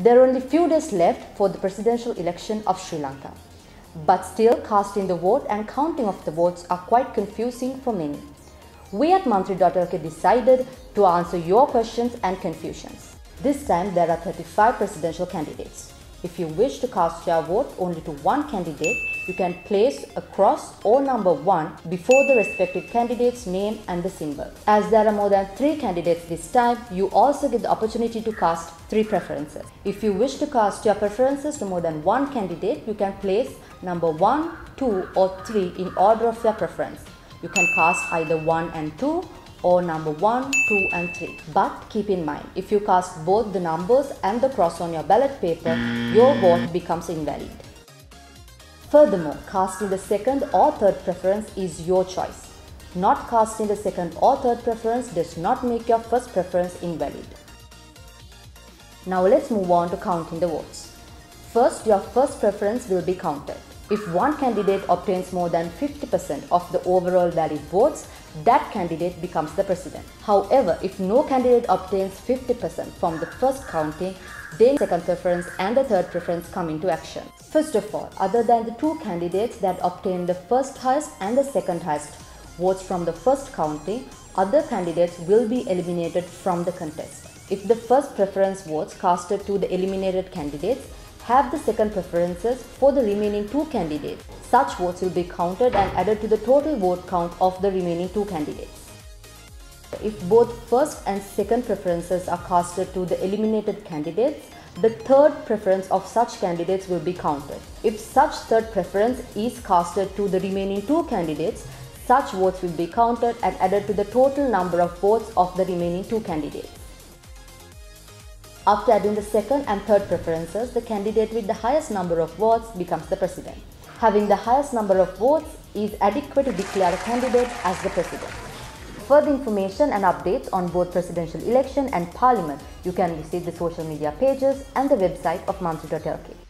There are only few days left for the presidential election of Sri Lanka. But still, casting the vote and counting of the votes are quite confusing for many. We at Mantri.lk decided to answer your questions and confusions. This time there are 35 presidential candidates. If you wish to cast your vote only to one candidate, you can place a cross or number 1 before the respective candidate's name and the symbol. As there are more than 3 candidates this time, you also get the opportunity to cast 3 preferences. If you wish to cast your preferences to more than one candidate, you can place number 1, 2 or 3 in order of your preference. You can cast either 1 and 2 or number 1, 2 and 3. But keep in mind, if you cast both the numbers and the cross on your ballot paper, your vote becomes invalid. Furthermore, casting the second or third preference is your choice. Not casting the second or third preference does not make your first preference invalid. Now let's move on to counting the votes. First, your first preference will be counted. If one candidate obtains more than 50% of the overall valid votes, that candidate becomes the president. However, if no candidate obtains 50% from the first counting, then the second preference and the third preference come into action. First of all, other than the 2 candidates that obtain the first highest and the second highest votes from the first counting, other candidates will be eliminated from the contest. If the first preference votes casted to the eliminated candidates have the second preferences for the remaining 2 candidates, such votes will be counted and added to the total vote count of the remaining 2 candidates. If both first and second preferences are casted to the eliminated candidates, the third preference of such candidates will be counted. If such third preference is casted to the remaining 2 candidates, such votes will be counted and added to the total number of votes of the remaining 2 candidates. After adding the second and third preferences, the candidate with the highest number of votes becomes the president. Having the highest number of votes is adequate to declare a candidate as the president. For further information and updates on both presidential election and parliament, you can visit the social media pages and the website of Mantri.lk.